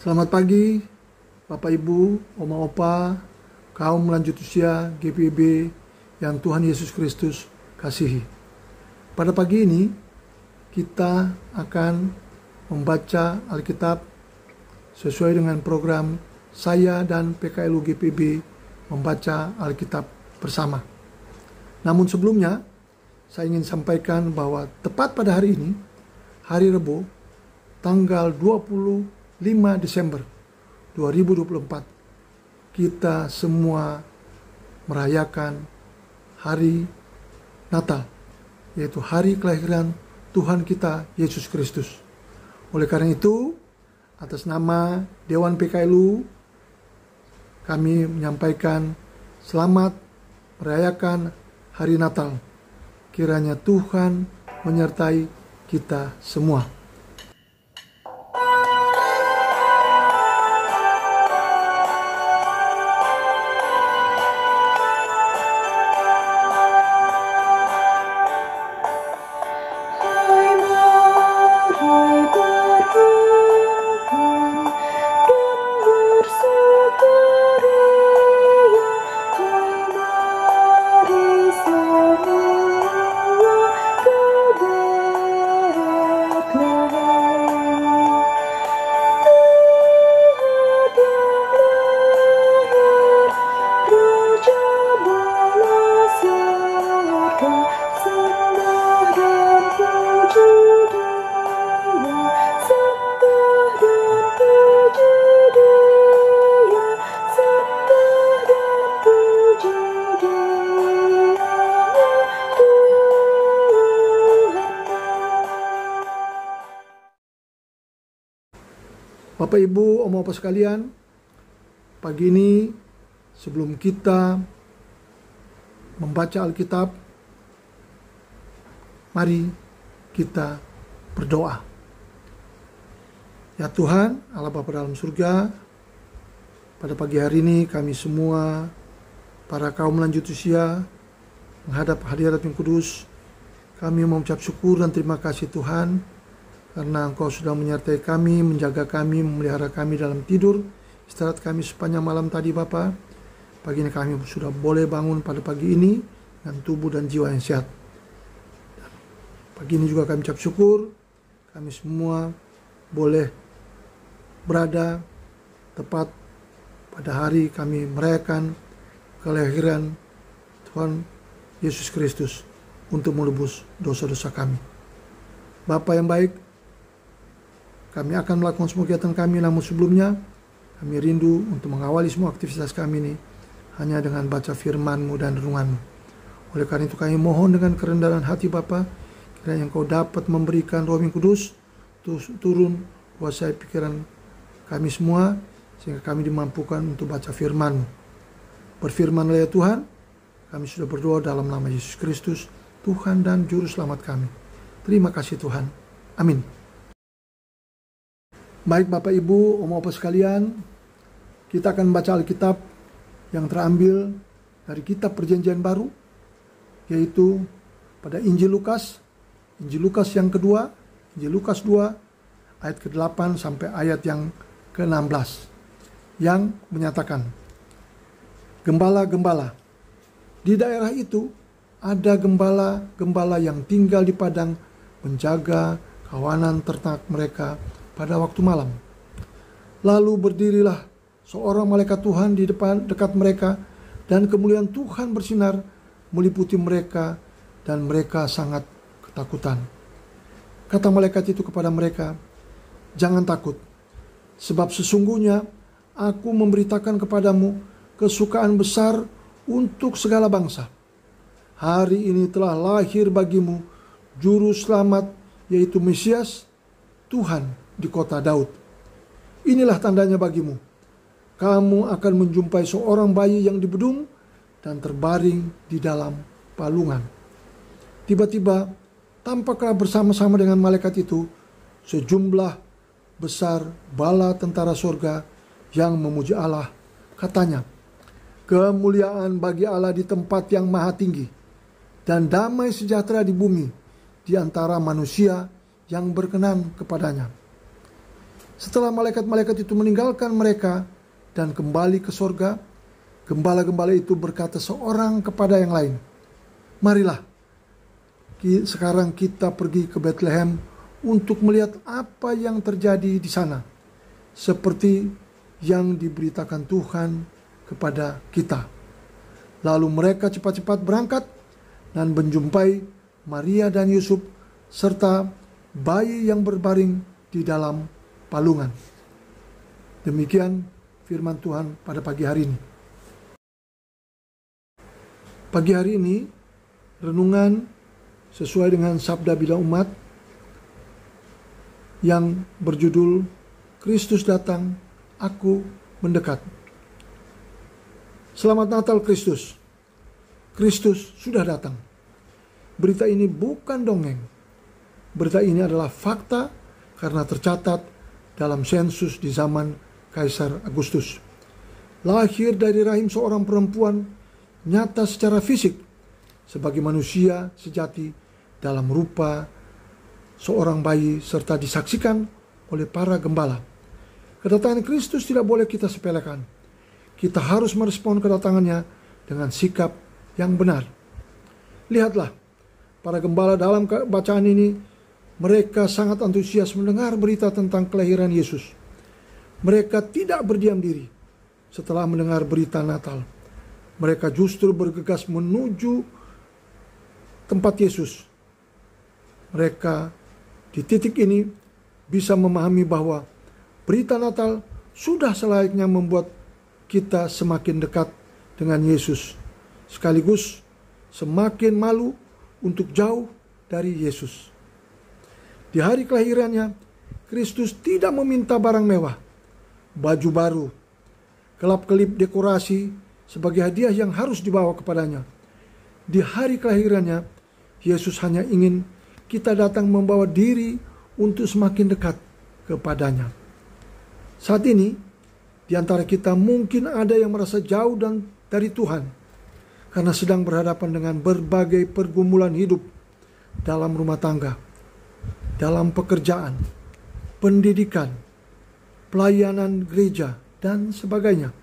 Selamat pagi Bapak Ibu, Oma Opa, kaum lanjut usia GPIB yang Tuhan Yesus Kristus kasihi. Pada pagi ini kita akan membaca Alkitab sesuai dengan program saya dan PKLU GPIB membaca Alkitab bersama. Namun sebelumnya saya ingin sampaikan bahwa tepat pada hari ini, hari Rebo, tanggal 25 Desember 2024, kita semua merayakan hari Natal, yaitu hari kelahiran Tuhan kita Yesus Kristus. Oleh karena itu, atas nama Dewan PKLU, kami menyampaikan selamat merayakan hari Natal. Kiranya Tuhan menyertai kita semua. Bapak Ibu, Om Opa sekalian, pagi ini sebelum kita membaca Alkitab, mari kita berdoa. Ya Tuhan, Allah Bapa dalam surga, pada pagi hari ini kami semua, para kaum lanjut usia, menghadap hadirat yang kudus, kami mengucap syukur dan terima kasih Tuhan, karena Engkau sudah menyertai kami, menjaga kami, memelihara kami dalam tidur, istirahat kami sepanjang malam tadi Bapa. Pagi ini kami sudah boleh bangun pada pagi ini dengan tubuh dan jiwa yang sehat. Pagi ini juga kami ucap syukur, kami semua boleh berada tepat pada hari kami merayakan kelahiran Tuhan Yesus Kristus untuk menebus dosa-dosa kami. Bapa yang baik, kami akan melakukan semua kegiatan kami, namun sebelumnya kami rindu untuk mengawali semua aktivitas kami ini hanya dengan baca firman-Mu dan renungan-Mu. Oleh karena itu kami mohon dengan kerendahan hati Bapa, kiranya Engkau dapat memberikan Roh yang Kudus turun kuasai pikiran kami semua, sehingga kami dimampukan untuk baca firman-Mu. Berfirmanlah ya Tuhan, kami sudah berdoa dalam nama Yesus Kristus, Tuhan dan Juru Selamat kami. Terima kasih Tuhan. Amin. Baik Bapak Ibu, Om Opa sekalian, kita akan membaca Alkitab yang terambil dari kitab Perjanjian Baru, yaitu pada Injil Lukas yang kedua, Injil Lukas 2, ayat ke-8 sampai ayat yang ke-16, yang menyatakan, Gembala-gembala. Di daerah itu ada gembala-gembala yang tinggal di padang menjaga kawanan ternak mereka pada waktu malam. Lalu berdirilah seorang malaikat Tuhan di dekat mereka, dan kemuliaan Tuhan bersinar meliputi mereka, dan mereka sangat ketakutan. Kata malaikat itu kepada mereka, "Jangan takut, sebab sesungguhnya aku memberitakan kepadamu kesukaan besar untuk segala bangsa. Hari ini telah lahir bagimu Juru Selamat, yaitu Mesias, Tuhan di kota Daud. Inilah tandanya bagimu. Kamu akan menjumpai seorang bayi yang dibedung dan terbaring di dalam palungan." Tiba-tiba tampaklah bersama-sama dengan malaikat itu sejumlah besar bala tentara surga yang memuji Allah. Katanya, "Kemuliaan bagi Allah di tempat yang maha tinggi, dan damai sejahtera di bumi di antara manusia yang berkenan kepadanya." Setelah malaikat-malaikat itu meninggalkan mereka dan kembali ke sorga, gembala-gembala itu berkata seorang kepada yang lain, "Marilah, sekarang kita pergi ke Bethlehem untuk melihat apa yang terjadi di sana, seperti yang diberitakan Tuhan kepada kita." Lalu mereka cepat-cepat berangkat dan menjumpai Maria dan Yusuf serta bayi yang berbaring di dalam palungan. Demikian firman Tuhan pada pagi hari ini. Pagi hari ini renungan sesuai dengan Sabda Bida Umat yang berjudul Kristus datang, aku mendekat. Selamat Natal Kristus. Kristus sudah datang. Berita ini bukan dongeng. Berita ini adalah fakta karena tercatat dalam sensus di zaman Kaisar Agustus. Lahir dari rahim seorang perempuan, nyata secara fisik sebagai manusia sejati dalam rupa seorang bayi, serta disaksikan oleh para gembala. Kedatangan Kristus tidak boleh kita sepelekan. Kita harus merespon kedatangannya dengan sikap yang benar. Lihatlah, para gembala dalam bacaan ini, mereka sangat antusias mendengar berita tentang kelahiran Yesus. Mereka tidak berdiam diri setelah mendengar berita Natal. Mereka justru bergegas menuju tempat Yesus. Mereka di titik ini bisa memahami bahwa berita Natal sudah selayaknya membuat kita semakin dekat dengan Yesus, sekaligus semakin malu untuk jauh dari Yesus. Di hari kelahirannya, Kristus tidak meminta barang mewah, baju baru, kelap-kelip dekorasi sebagai hadiah yang harus dibawa kepadanya. Di hari kelahirannya, Yesus hanya ingin kita datang membawa diri untuk semakin dekat kepadanya. Saat ini, di antara kita mungkin ada yang merasa jauh dari Tuhan karena sedang berhadapan dengan berbagai pergumulan hidup dalam rumah tangga, dalam pekerjaan, pendidikan, pelayanan gereja, dan sebagainya.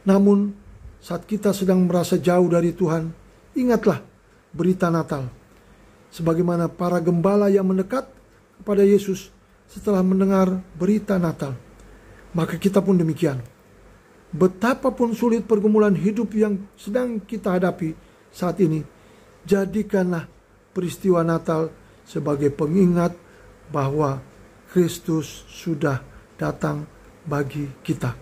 Namun, saat kita sedang merasa jauh dari Tuhan, ingatlah berita Natal. Sebagaimana para gembala yang mendekat kepada Yesus setelah mendengar berita Natal, maka kita pun demikian. Betapapun sulit pergumulan hidup yang sedang kita hadapi saat ini, jadikanlah peristiwa Natal sebagai pengingat bahwa Kristus sudah datang bagi kita.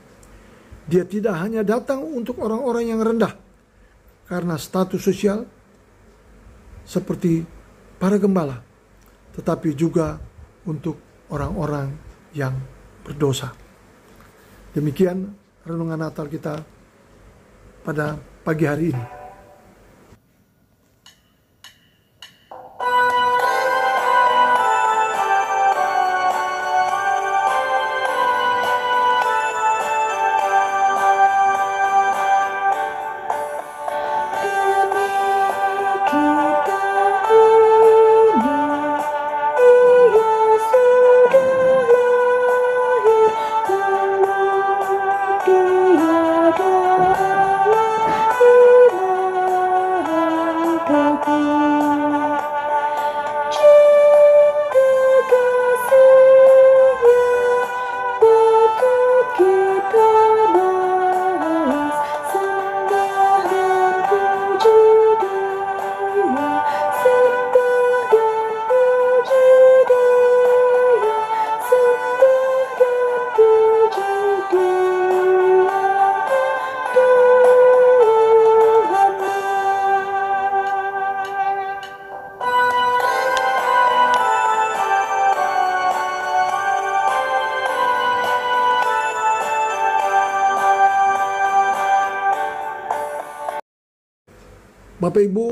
Dia tidak hanya datang untuk orang-orang yang rendah karena status sosial seperti para gembala, tetapi juga untuk orang-orang yang berdosa. Demikian renungan Natal kita pada pagi hari ini. Bapak Ibu,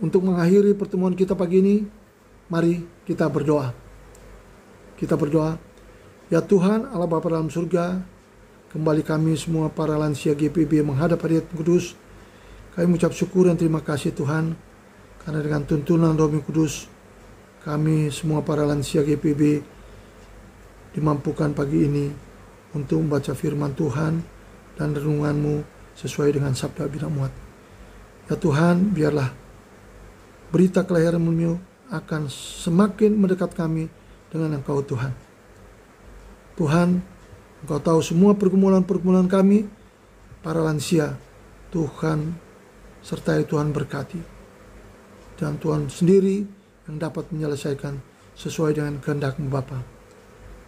untuk mengakhiri pertemuan kita pagi ini, mari kita berdoa. Kita berdoa. Ya Tuhan, Allah Bapa dalam surga, kembali kami semua para lansia GPB menghadap hadirat Kudus. Kami mengucap syukur dan terima kasih Tuhan, karena dengan tuntunan Roh Kudus, kami semua para lansia GPB dimampukan pagi ini untuk membaca firman Tuhan dan renungan-Mu sesuai dengan sabda bila muat. Ya Tuhan, biarlah berita kelahiran-Mu akan semakin mendekat kami dengan Engkau Tuhan. Tuhan, Engkau tahu semua pergumulan-pergumulan kami, para lansia. Tuhan sertai, Tuhan berkati. Dan Tuhan sendiri yang dapat menyelesaikan sesuai dengan kehendak-Mu Bapa.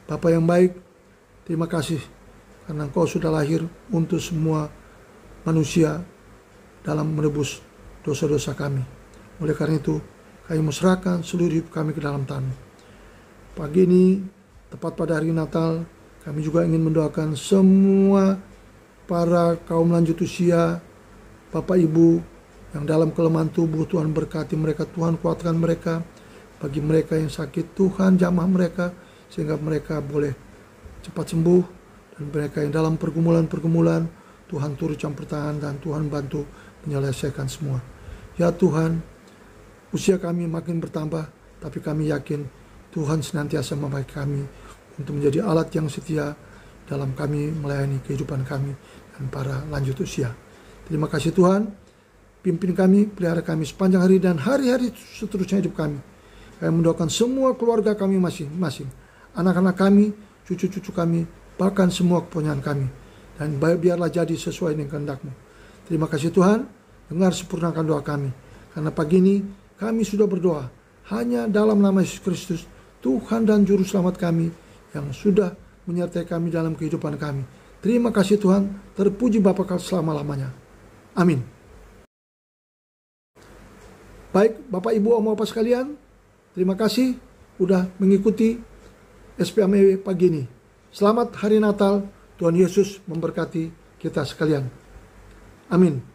Bapa yang baik, terima kasih karena Engkau sudah lahir untuk semua manusia dalam menebus dosa-dosa kami. Oleh karena itu, kami serahkan seluruh hidup kami ke dalam tangan. Pagi ini, tepat pada hari Natal, kami juga ingin mendoakan semua para kaum lanjut usia, Bapak Ibu yang dalam kelemahan tubuh. Tuhan berkati mereka, Tuhan kuatkan mereka. Bagi mereka yang sakit, Tuhan jamah mereka sehingga mereka boleh cepat sembuh. Dan mereka yang dalam pergumulan-pergumulan, Tuhan turut campur tangan dan Tuhan bantu menyelesaikan semua. Ya Tuhan, usia kami makin bertambah, tapi kami yakin Tuhan senantiasa memakai kami untuk menjadi alat yang setia dalam kami melayani kehidupan kami dan para lanjut usia. Terima kasih Tuhan, pimpin kami, pelihara kami sepanjang hari dan hari-hari seterusnya hidup kami. Kami mendoakan semua keluarga kami masing-masing, anak-anak kami, cucu-cucu kami, bahkan semua kepunyaan kami. Dan biarlah jadi sesuai dengan kehendak-Mu. Terima kasih Tuhan, dengar sempurnakan doa kami. Karena pagi ini kami sudah berdoa hanya dalam nama Yesus Kristus, Tuhan dan Juru Selamat kami, yang sudah menyertai kami dalam kehidupan kami. Terima kasih Tuhan, terpuji Bapa selama-lamanya. Amin. Baik Bapak Ibu Om Bapak sekalian, terima kasih sudah mengikuti SPMW pagi ini. Selamat Hari Natal, Tuhan Yesus memberkati kita sekalian. Amin.